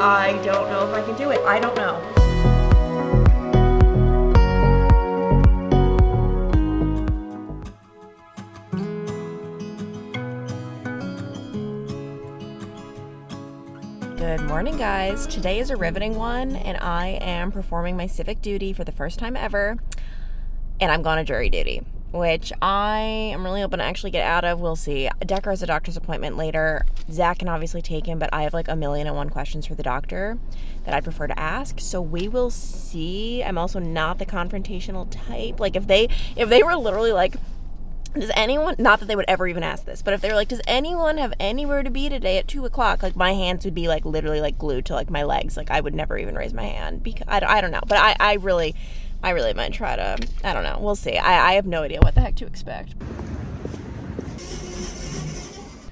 I don't know if I can do it. I don't know. Good morning, guys. Today is a riveting one, and I am performing my civic duty for the first time ever, and I'm going to jury duty, which I am really hoping to actually get out of. We'll see. Decker has a doctor's appointment later. Zach can obviously take him, but I have like 1,000,001 questions for the doctor that I'd prefer to ask, so we will see. I'm also not the confrontational type. Like, if they were literally like, does anyone, not that they would ever even ask this, but if they were like, does anyone have anywhere to be today at 2 o'clock? Like, my hands would be like literally like glued to like my legs. Like, I would never even raise my hand because I don't know. But I really might try to, I don't know. We'll see. I have no idea what the heck to expect.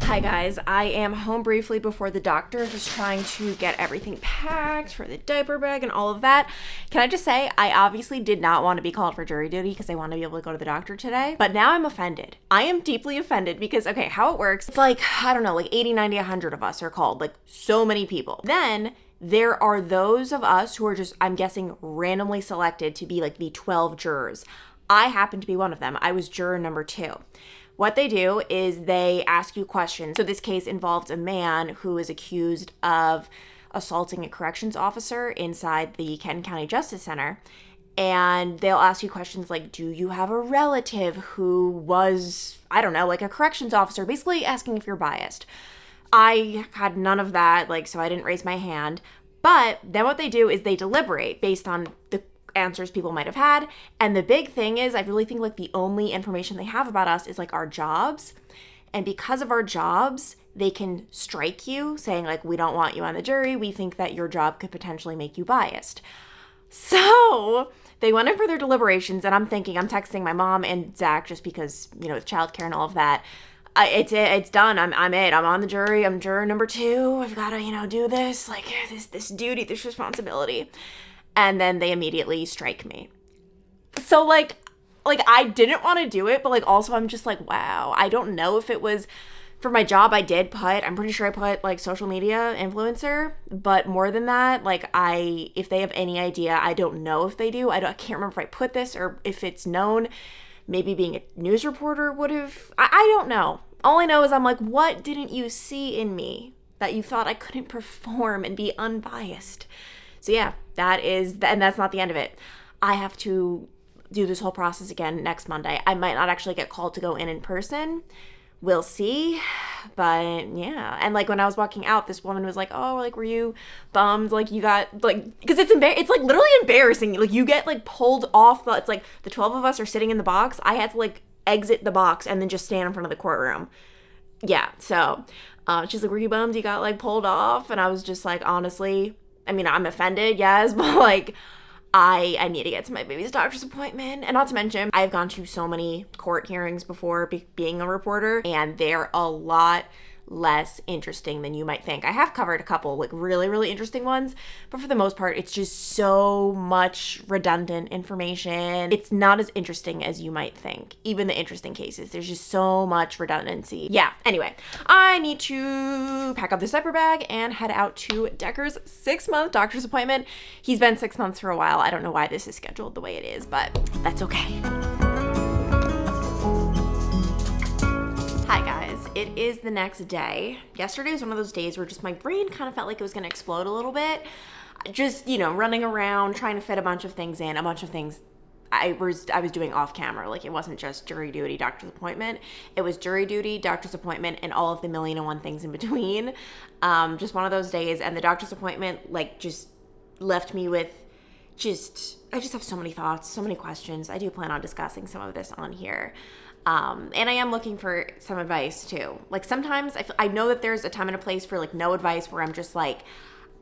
Hi guys, I am home briefly before the doctor, just trying to get everything packed for the diaper bag and all of that. Can I just say, I obviously did not want to be called for jury duty because I want to be able to go to the doctor today, but now I'm offended. I am deeply offended because, okay, how it works, it's like, I don't know, like 80, 90, 100 of us are called, like so many people. Then there are those of us who are just, I'm guessing, randomly selected to be like the 12 jurors. I happen to be one of them. I was juror number 2. What they do is they ask you questions. So this case involved a man who is accused of assaulting a corrections officer inside the Kenton County Justice Center. And they'll ask you questions like, do you have a relative who was, I don't know, like a corrections officer, basically asking if you're biased. I had none of that, like, so I didn't raise my hand. But then what they do is they deliberate based on the answers people might have had. And the big thing is, I really think like the only information they have about us is like our jobs. And because of our jobs, they can strike you saying like, we don't want you on the jury. We think that your job could potentially make you biased. So they went in for their deliberations, and I'm texting my mom and Zach just because, you know, with childcare and all of that. It's done. I'm on the jury. I'm juror number 2. I've got to, you know, do this, like this duty, this responsibility. And then they immediately strike me. So like I didn't want to do it, but like also I'm just like, wow, I don't know if it was for my job. I'm pretty sure I put like social media influencer, but more than that, like if they have any idea, I don't know if they do. I can't remember if I put this or if it's known. Maybe being a news reporter would have, I don't know. All I know is I'm like, what didn't you see in me that you thought I couldn't perform and be unbiased? So yeah, and that's not the end of it. I have to do this whole process again next Monday. I might not actually get called to go in person. We'll see. But yeah. And like when I was walking out, this woman was like, oh, like, were you bummed? Like you got like, because it's like literally embarrassing. Like you get like pulled off. It's like the 12 of us are sitting in the box. I had to like exit the box and then just stand in front of the courtroom. Yeah. So she's like, were you bummed you got like pulled off? And I was just like, honestly, I mean, I'm offended, yes, but like, I need to get to my baby's doctor's appointment. And not to mention, I've gone to so many court hearings before being a reporter, and they're a lot less interesting than you might think. I have covered a couple like really, really interesting ones, but for the most part, it's just so much redundant information. It's not as interesting as you might think. Even the interesting cases, there's just so much redundancy. Yeah, anyway, I need to pack up this diaper bag and head out to Decker's 6-month doctor's appointment. He's been 6 months for a while. I don't know why this is scheduled the way it is, but that's okay. Hi guys, it is the next day. Yesterday was one of those days where just my brain kind of felt like it was going to explode a little bit. Just, you know, running around trying to fit a bunch of things in, a bunch of things I was doing off camera. Like it wasn't just jury duty, doctor's appointment. It was jury duty, doctor's appointment, and all of the 1,000,001 things in between. Just one of those days. And the doctor's appointment like just left me with I just have so many thoughts, so many questions. I do plan on discussing some of this on here. And I am looking for some advice too. Like sometimes I know that there's a time and a place for like no advice where I'm just like,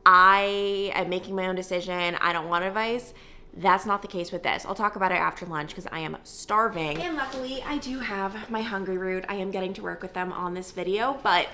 I am making my own decision. I don't want advice. That's not the case with this. I'll talk about it after lunch because I am starving. And luckily I do have my Hungry Root. I am getting to work with them on this video, but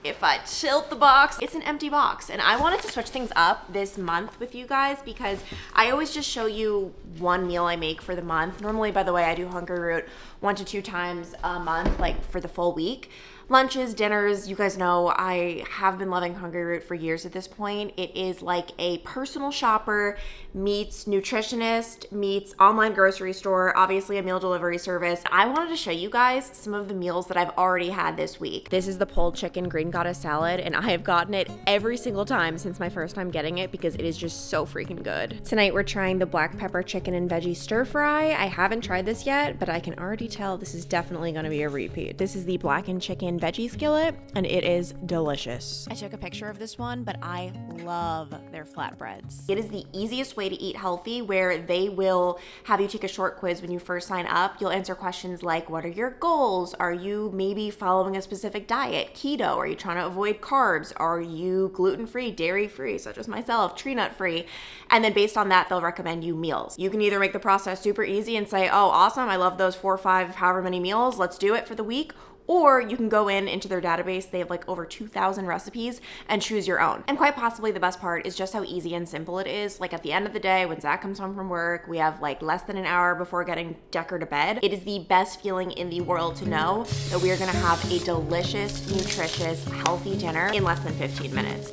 if I tilt the box, it's an empty box. And I wanted to switch things up this month with you guys because I always just show you one meal I make for the month. Normally, by the way, I do Hungry Root 1 to 2 times a month, like for the full week. lunches, dinners. You guys know I have been loving Hungry for years at this point. It is like a personal shopper meets nutritionist meets online grocery store, obviously a meal delivery service. I wanted to show you guys some of the meals that I've already had this week. This is the pulled chicken green goddess salad, and I have gotten it every single time since my first time getting it because it is just so freaking good. Tonight we're trying the black pepper chicken and veggie stir fry. I haven't tried this yet, but I can already tell this is definitely going to be a repeat. This is the blackened chicken veggie skillet, and it is delicious. I took a picture of this one, but I love their flatbreads. It is the easiest way to eat healthy, where they will have you take a short quiz when you first sign up. You'll answer questions like, what are your goals? Are you maybe following a specific diet? Keto? Are you trying to avoid carbs? Are you gluten-free, dairy-free, such as myself, tree nut-free? And then based on that, they'll recommend you meals. You can either make the process super easy and say, oh, awesome, I love those 4 or 5, however many meals, let's do it for the week. Or you can go into their database, they have like over 2,000 recipes, and choose your own. And quite possibly the best part is just how easy and simple it is. Like at the end of the day, when Zach comes home from work, we have like less than an hour before getting Decker to bed. It is the best feeling in the world to know that we are gonna have a delicious, nutritious, healthy dinner in less than 15 minutes.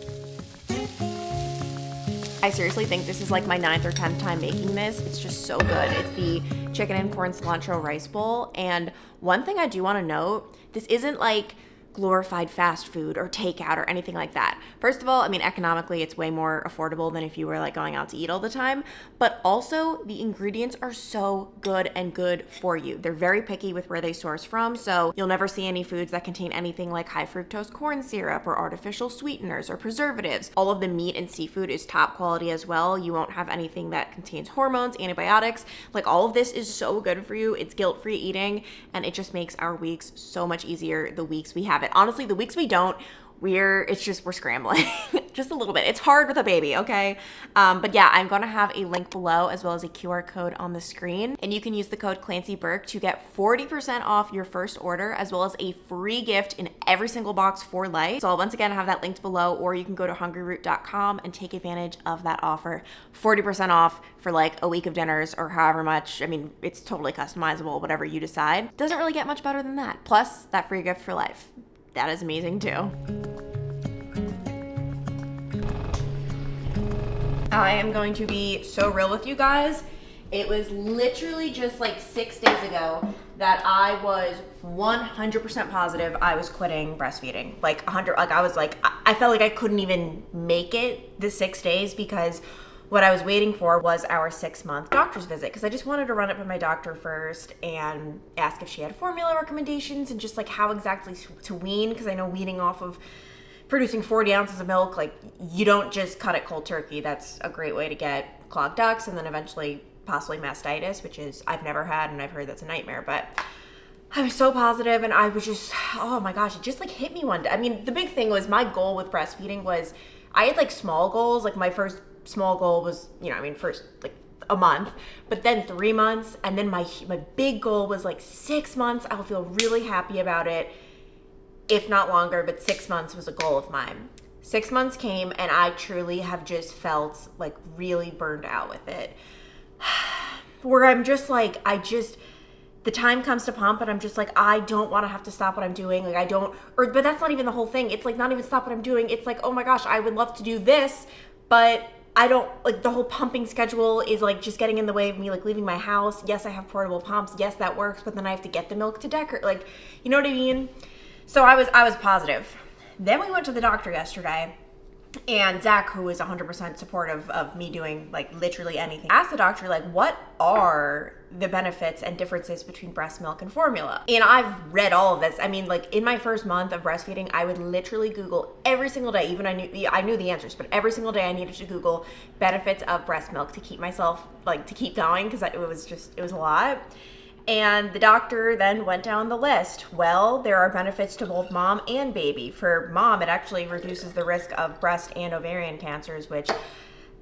I seriously think this is like my 9th or 10th time making this. It's just so good. It's the chicken and corn cilantro rice bowl. And one thing I do want to note, this isn't like glorified fast food or takeout or anything like that. First of all, I mean, economically, it's way more affordable than if you were like going out to eat all the time, but also the ingredients are so good and good for you. They're very picky with where they source from, so you'll never see any foods that contain anything like high fructose corn syrup or artificial sweeteners or preservatives. All of the meat and seafood is top quality as well. You won't have anything that contains hormones, antibiotics. Like all of this is so good for you. It's guilt-free eating, and it just makes our weeks so much easier the weeks we have it. Honestly, the weeks we don't, we're scrambling just a little bit. It's hard with a baby, okay? But yeah, I'm gonna have a link below as well as a QR code on the screen. And you can use the code Clancy to get 40% off your first order, as well as a free gift in every single box for life. So I'll once again have that linked below, or you can go to hungryroot.com and take advantage of that offer. 40% off for like a week of dinners or however much. I mean, it's totally customizable, whatever you decide. Doesn't really get much better than that. Plus that free gift for life. That is amazing too. I am going to be so real with you guys. It was literally just like 6 days ago that I was 100% positive I was quitting breastfeeding. Like 100, like I was like, I felt like I couldn't even make it the 6 days because what I was waiting for was our 6-month doctor's visit, because I just wanted to run it by my doctor first and ask if she had formula recommendations and just like how exactly to wean, because I know weaning off of producing 40 ounces of milk, like you don't just cut it cold turkey. That's a great way to get clogged ducts and then eventually possibly mastitis, which is I've never had and I've heard that's a nightmare. But I was so positive, and I was just, oh my gosh, it just like hit me one day. I mean, the big thing was my goal with breastfeeding was I had like small goals. Like my first small goal was, first like a month, but then 3 months. And then my big goal was like 6 months. I will feel really happy about it, if not longer, but 6 months was a goal of mine. 6 months came, and I truly have just felt like really burned out with it. Where I'm just like, the time comes to pump and I'm just like, I don't want to have to stop what I'm doing. Like but that's not even the whole thing. It's like not even stop what I'm doing. It's like, oh my gosh, I would love to do this, but I don't, like the whole pumping schedule is like just getting in the way of me like leaving my house. Yes, I have portable pumps. Yes, that works, but then I have to get the milk to Decker. Like, you know what I mean? So I was positive. Then we went to the doctor yesterday, and Zach, who is 100% supportive of me doing like literally anything, asked the doctor like, what are the benefits and differences between breast milk and formula? And I've read all of this. I mean, like in my first month of breastfeeding, I would literally Google every single day. Even I knew the answers, but every single day I needed to Google benefits of breast milk to keep myself like to keep going, because it was a lot. And the doctor then went down the list. Well, there are benefits to both mom and baby. For mom, it actually reduces the risk of breast and ovarian cancers, which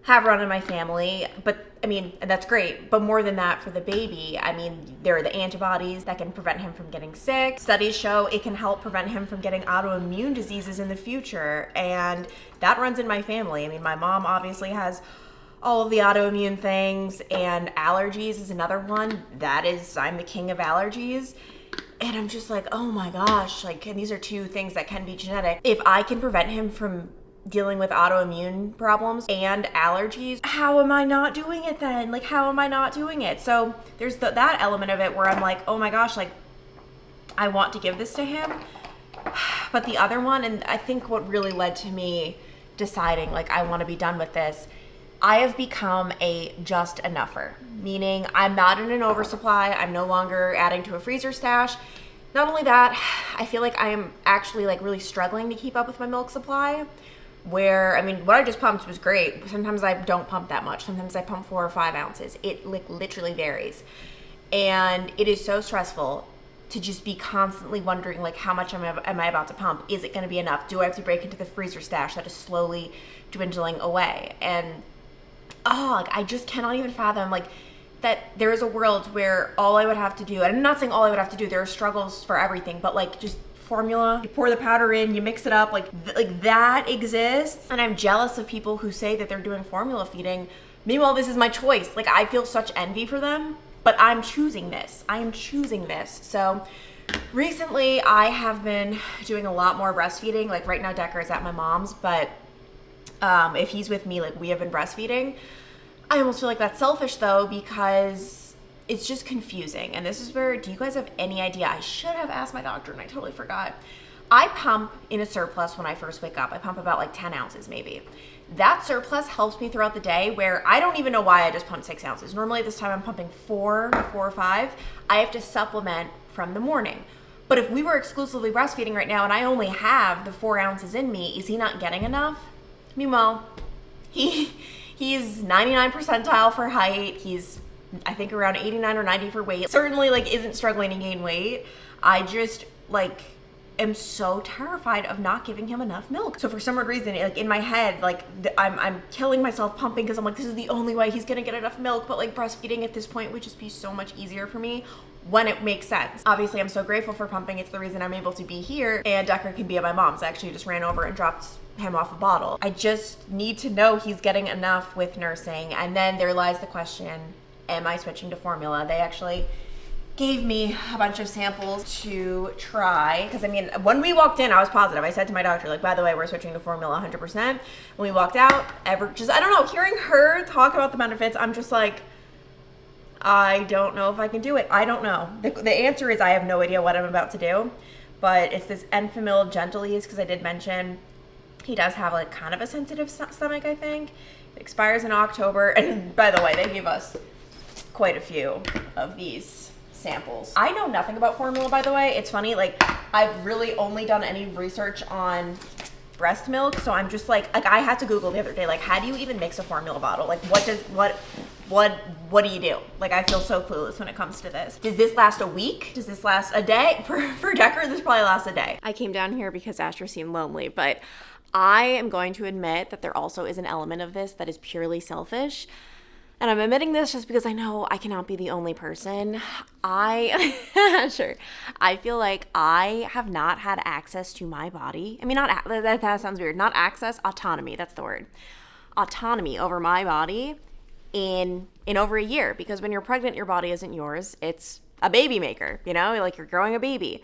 have run in my family. But I mean, and that's great. But more than that, for the baby, I mean, there are the antibodies that can prevent him from getting sick. Studies show it can help prevent him from getting autoimmune diseases in the future. And that runs in my family. I mean, my mom obviously has all of the autoimmune things, and allergies is another one. I'm the king of allergies. And I'm just like, oh my gosh, like, and these are two things that can be genetic. If I can prevent him from dealing with autoimmune problems and allergies, how am I not doing it then? Like, how am I not doing it? So there's that element of it where I'm like, oh my gosh, like, I want to give this to him. But the other one, and I think what really led to me deciding, like, I want to be done with this, I have become a just enougher, meaning I'm not in an oversupply. I'm no longer adding to a freezer stash. Not only that, I feel like I am actually like really struggling to keep up with my milk supply, where, I mean, what I just pumped was great. Sometimes I don't pump that much. Sometimes I pump 4 or 5 ounces. It like literally varies. And it is so stressful to just be constantly wondering, like, how much am I about to pump? Is it going to be enough? Do I have to break into the freezer stash that is slowly dwindling away? And like, I just cannot even fathom, like, that there is a world where all I would have to do, and I'm not saying all I would have to do, there are struggles for everything, but like just formula, you pour the powder in, you mix it up, like that exists. And I'm jealous of people who say that they're doing formula feeding. Meanwhile, this is my choice. Like, I feel such envy for them, but I'm choosing this. I am choosing this. So recently I have been doing a lot more breastfeeding. Like right now Decker is at my mom's, but if he's with me, like, we have been breastfeeding. I almost feel like that's selfish though, because it's just confusing. And this is where, do you guys have any idea? I should have asked my doctor and I totally forgot. I pump in a surplus when I first wake up. I pump about like 10 ounces maybe. That surplus helps me throughout the day, where I don't even know why I just pumped 6 ounces. Normally at this time I'm pumping 4 or 5. I have to supplement from the morning. But if we were exclusively breastfeeding right now and I only have the 4 ounces in me, is he not getting enough? Meanwhile, he's 99 percentile for height. He's, I think, around 89 or 90 for weight. Certainly, like, isn't struggling to gain weight. I just, like, am so terrified of not giving him enough milk. So for some weird reason, like, in my head, like, I'm killing myself pumping because I'm like, this is the only way he's gonna get enough milk. But like, breastfeeding at this point would just be so much easier for me when it makes sense. Obviously, I'm so grateful for pumping. It's the reason I'm able to be here, and Decker can be at my mom's. I actually just ran over and dropped him off a bottle. I just need to know he's getting enough with nursing. And then there lies the question, am I switching to formula? They actually gave me a bunch of samples to try, because I mean, when we walked in, I was positive. I said to my doctor, like, by the way, we're switching to formula 100%. When we walked out, I don't know, hearing her talk about the benefits, I'm just like, I don't know if I can do it. I don't know. The answer is I have no idea what I'm about to do, but it's this Enfamil Gentilese, because I did mention he does have like kind of a sensitive stomach, I think. It expires in October, and by the way, they gave us quite a few of these samples. I know nothing about formula, by the way. It's funny, like, I've really only done any research on breast milk, so I'm just like I had to Google the other day, like, how do you even mix a formula bottle? Like, what do you do? Like, I feel so clueless when it comes to this. Does this last a week? Does this last a day? For Decker, this probably lasts a day. I came down here because Asher seemed lonely, but I am going to admit that there also is an element of this that is purely selfish. And I'm admitting this just because I know I cannot be the only person. Sure. I feel like I have not had access to my body. I mean, that sounds weird. Not access, autonomy. That's the word. Autonomy over my body in over a year. Because when you're pregnant, your body isn't yours. It's a baby maker, you know? Like, you're growing a baby.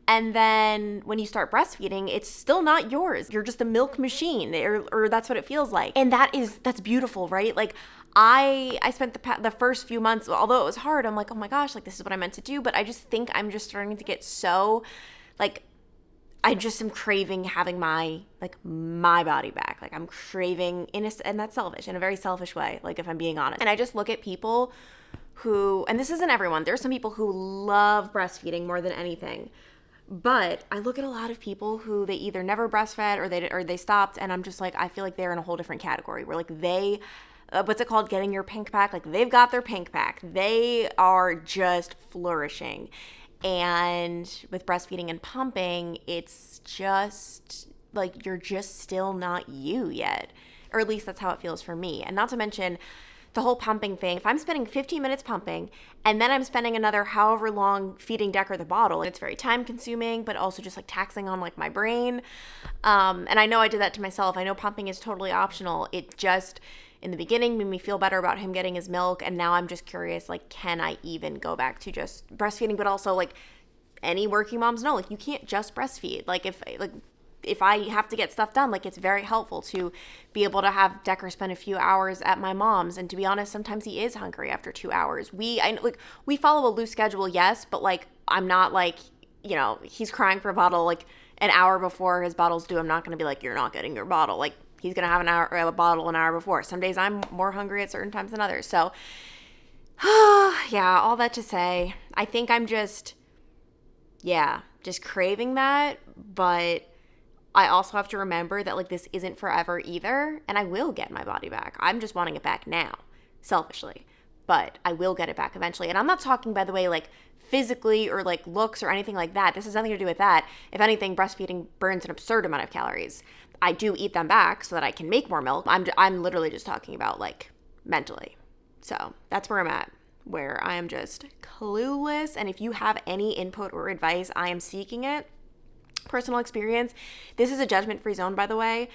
And then when you start breastfeeding, it's still not yours. You're just a milk machine, or that's what it feels like. And that's beautiful, right? Like, I spent the first few months, although it was hard, I'm like, oh my gosh, like, this is what I meant to do. But I just think I'm just starting to get so, like, I just am craving having my body back. Like, I'm craving, and that's selfish, in a very selfish way, like, if I'm being honest. And I just look at people who, and this isn't everyone, there's some people who love breastfeeding more than anything. But I look at a lot of people who they either never breastfed or they stopped, and I'm just like, I feel like they're in a whole different category where, like, they, what's it called, getting your pink pack? Like, they've got their pink pack. They are just flourishing. And with breastfeeding and pumping, it's just like, you're just still not you yet, or at least that's how it feels for me. And not to mention the whole pumping thing. If I'm spending 15 minutes pumping and then I'm spending another however long feeding Decker the bottle, it's very time consuming, but also just like taxing on like my brain. And I know I did that to myself. I know pumping is totally optional. It just, in the beginning, made me feel better about him getting his milk. And now I'm just curious, like, can I even go back to just breastfeeding? But also, like, any working moms know, like, you can't just breastfeed. Like, if I have to get stuff done, like, it's very helpful to be able to have Decker spend a few hours at my mom's. And to be honest, sometimes he is hungry after 2 hours. We follow a loose schedule, yes, but like, I'm not like, you know, he's crying for a bottle like an hour before his bottle's due. I'm not going to be like, you're not getting your bottle. Like, he's going to have a bottle an hour before. Some days I'm more hungry at certain times than others. So, yeah, all that to say, I think I'm just craving that. But I also have to remember that, like, this isn't forever either. And I will get my body back. I'm just wanting it back now, selfishly. But I will get it back eventually. And I'm not talking, by the way, like, physically or like looks or anything like that. This has nothing to do with that. If anything, breastfeeding burns an absurd amount of calories. I do eat them back so that I can make more milk. I'm literally just talking about, like, mentally. So that's where I'm at, where I am just clueless. And if you have any input or advice, I am seeking it. Personal experience. This is a judgment-free zone, by the way.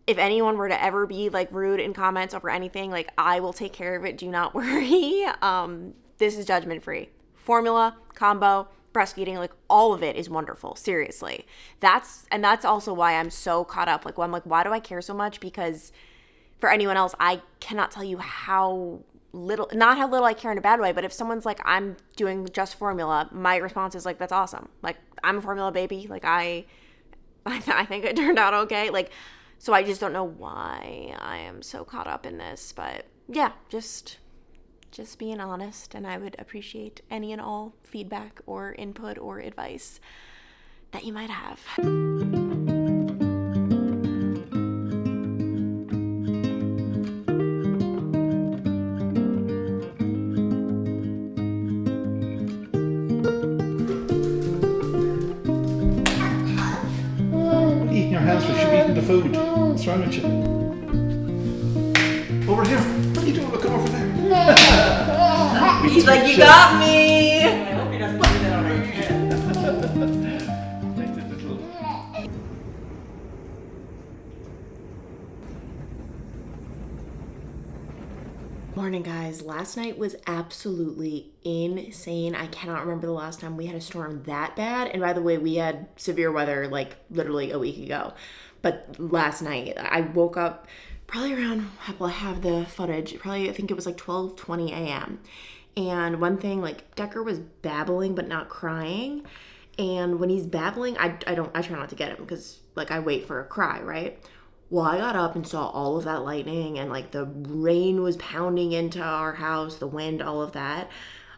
If anyone were to ever be like rude in comments over anything, like, I will take care of it. Do not worry. This is judgment-free. Formula, combo, breastfeeding, like, all of it is wonderful. Seriously. That's also why I'm so caught up. Like, I'm like, why do I care so much? Because for anyone else, I cannot tell you how little, not how little I care in a bad way, but if someone's like, I'm doing just formula, my response is like, that's awesome. Like, I'm a formula baby. Like, I think it turned out okay. Like, so I just don't know why I am so caught up in this, but yeah, just being honest, and I would appreciate any and all feedback or input or advice that you might have. Eating your hands, we should be eating the food. What's wrong with you? Over here. What are you doing? Look over there. He's like, you got me. I hope he doesn't do that on our head. Like the little... Morning, guys. Last night was absolutely insane. I cannot remember the last time we had a storm that bad. And by the way, we had severe weather like literally a week ago. But last night I woke up probably around, well, I have the footage, probably I think it was like 12:20 a.m. And one thing, like, Decker was babbling but not crying. And when he's babbling, I try not to get him because, like, I wait for a cry, right? Well, I got up and saw all of that lightning and, like, the rain was pounding into our house, the wind, all of that.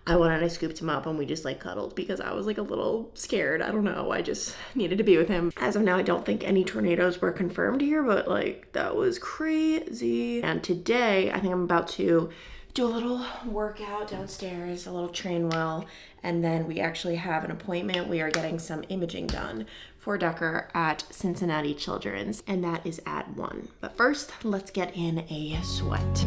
I went and I scooped him up and we just, like, cuddled because I was, like, a little scared. I don't know. I just needed to be with him. As of now, I don't think any tornadoes were confirmed here, but, like, that was crazy. And today, I think I'm about to do a little workout downstairs, a little train well, and then we actually have an appointment. We are getting some imaging done for Decker at Cincinnati Children's, and that is at 1. But first, let's get in a sweat.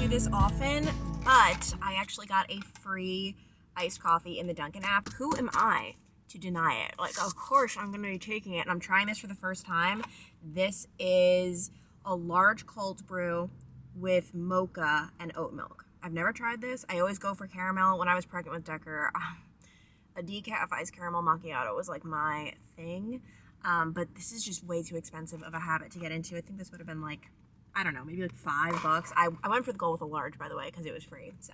This often, but I actually got a free iced coffee in the Dunkin app. Who am I to deny it? Like, of course I'm going to be taking it, and I'm trying this for the first time. This is a large cold brew with mocha and oat milk. I've never tried this. I always go for caramel. When I was pregnant with Decker, a decaf iced caramel macchiato was like my thing, but this is just way too expensive of a habit to get into. I think this would have been like, I don't know, maybe like $5. I went for the goal with a large, by the way, because it was free. So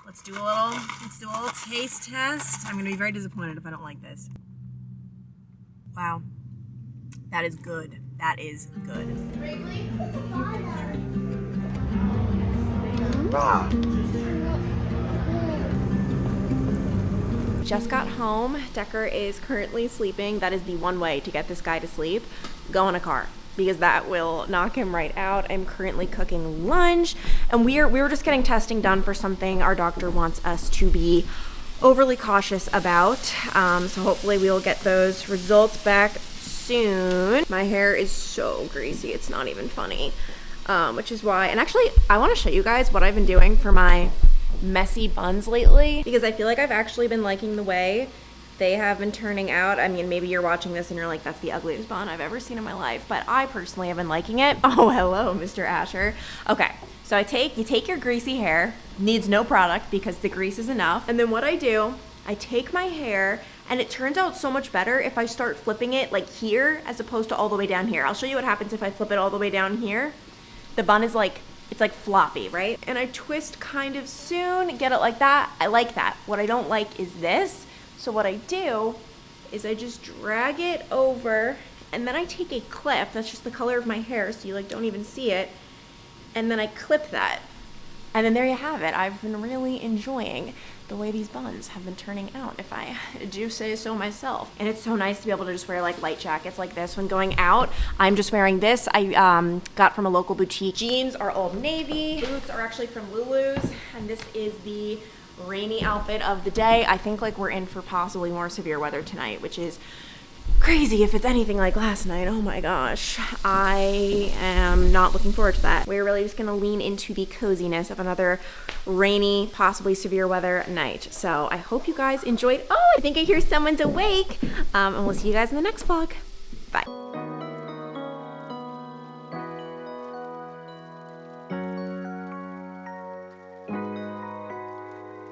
let's do a little taste test. I'm gonna be very disappointed if I don't like this. Wow, that is good. That is good. Just got home. Decker is currently sleeping. That is the one way to get this guy to sleep. Go in a car, because that will knock him right out. I'm currently cooking lunch, and we were just getting testing done for something our doctor wants us to be overly cautious about. So hopefully we'll get those results back soon. My hair is so greasy, it's not even funny. which is why, and actually I want to show you guys what I've been doing for my messy buns lately, because I feel like I've actually been liking the way they have been turning out. I mean, maybe you're watching this and you're like, that's the ugliest bun I've ever seen in my life, but I personally have been liking it. Oh, hello, Mr. Asher. Okay, so you take your greasy hair, needs no product because the grease is enough, and then what I do, I take my hair, and it turns out so much better if I start flipping it like here as opposed to all the way down here. I'll show you what happens if I flip it all the way down here. The bun is like, it's like floppy, right? And I twist kind of soon, get it like that. I like that. What I don't like is this. So what I do is I just drag it over, and then I take a clip, that's just the color of my hair, so you like don't even see it, and then I clip that. And then there you have it. I've been really enjoying the way these buns have been turning out, if I do say so myself. And it's so nice to be able to just wear like light jackets like this when going out. I'm just wearing this. I got from a local boutique. Jeans are Old Navy. Boots are actually from Hellloooo's, and this is the rainy outfit of the day. I think like we're in for possibly more severe weather tonight, which is crazy if it's anything like last night. Oh my gosh, I am not looking forward to that. We're really just gonna lean into the coziness of another rainy, possibly severe weather night. So I hope you guys enjoyed. Oh, I think I hear someone's awake. And we'll see you guys in the next vlog.